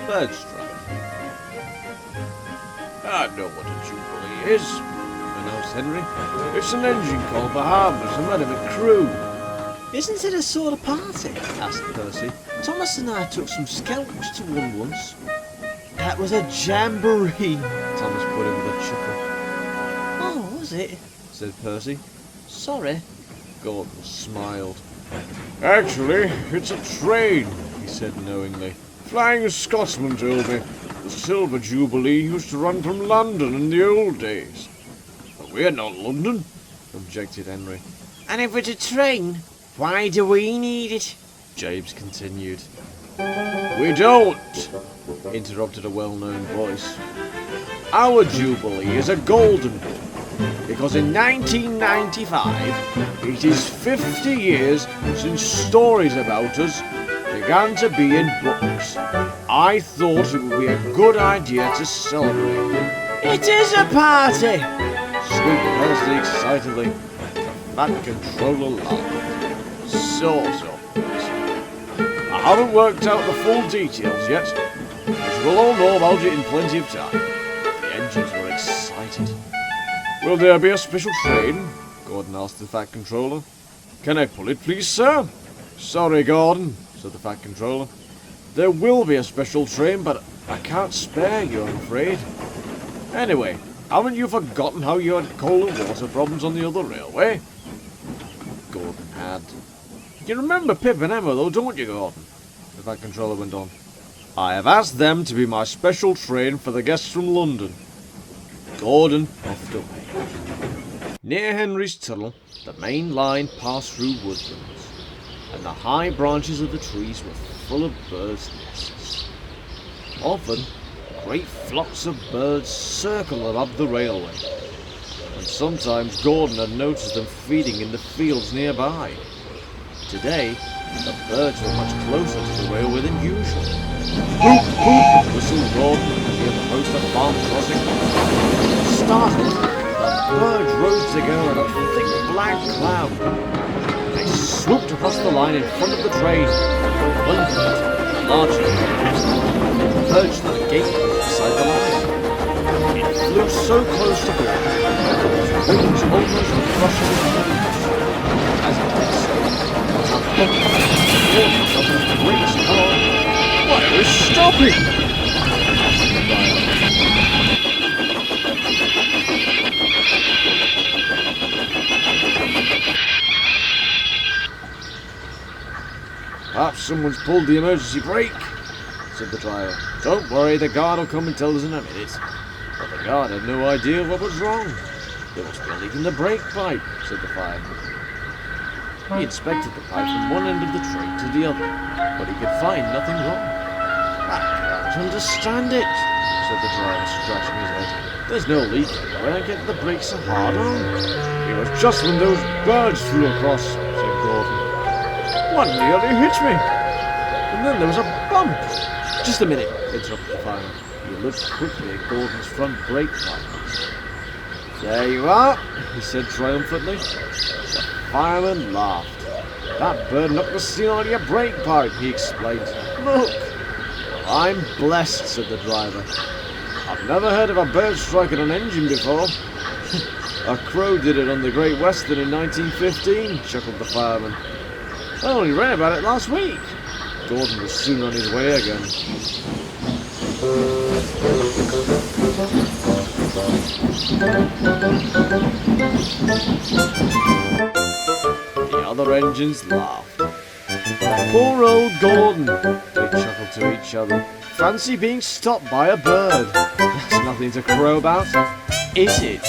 Birdstrike. I know what a Jubilee is, announced Henry. It's an engine call for harbours and men of a crew. Isn't it a sort of party? Asked Percy. Thomas and I took some scalps to one once. That was a jamboree, Thomas put in with a chuckle. Oh, was it? Said Percy. Sorry. Gordon smiled. Actually, it's a train, he said knowingly. Flying Scotsman told me. The Silver Jubilee used to run from London in the old days. But we're not London, objected Henry. And if it's a train, why do we need it? James continued. We don't, interrupted a well-known voice. Our Jubilee is a golden one, because in 1995, it is 50 years since stories about us began to be in books. I thought it would be a good idea to celebrate. It is a party! Squeaked Percy excitedly. The Fat Controller laughed. Sort of. I haven't worked out the full details yet, but we'll all know about it in plenty of time. The engines were excited. Will there be a special train? Gordon asked the Fat Controller. Can I pull it, please, sir? Sorry, Gordon, said the Fat Controller. There will be a special train, but I can't spare you, I'm afraid. Anyway, haven't you forgotten how you had coal and water problems on the other railway? Gordon had. You remember Pip and Emma, though, don't you, Gordon? The Fat Controller went on. I have asked them to be my special train for the guests from London. Gordon puffed away. Near Henry's tunnel, the main line passed through woodlands, and the high branches of the trees were full of birds' nests. Often, great flocks of birds circled above the railway, and sometimes Gordon had noticed them feeding in the fields nearby. Today, the birds were much closer to the railway than usual. Hoop, hoop, whistled Gordon as he approached the farm crossing. Startled, the birds rose together in a thick black cloud. They swooped across the line in front of the train. One bird, larger than perched on a gatepost beside the line. It flew so close to Gordon that its wings almost brushed his nose. As it did so, Gordon felt a great call. Why are we stopping? Perhaps someone's pulled the emergency brake, said the driver. Don't worry, the guard will come and tell us in a minute. But the guard had no idea what was wrong. There must be a leak in the brake pipe, said the fireman. He inspected the pipe from one end of the train to the other, but he could find nothing wrong. I can't understand it, said the driver, scratching his head. There's no leak anywhere, and yet the brakes are hard on. It was just when those birds flew across, said Gordon. One nearly hit me, and then there was a bump. Just a minute, interrupted the fireman. He looked quickly at Gordon's front brake pipe. There you are, he said triumphantly. The fireman laughed. That bird knocked the seal out of your brake pipe, he explained. Look. Well, I'm blessed, said the driver. I've never heard of a bird striking an engine before. A crow did it on the Great Western in 1915, chuckled the fireman. I only read about it last week. Gordon was soon on his way again. The other engines laughed. Poor old Gordon, they chuckled to each other. Fancy being stopped by a bird. That's nothing to crow about, is it?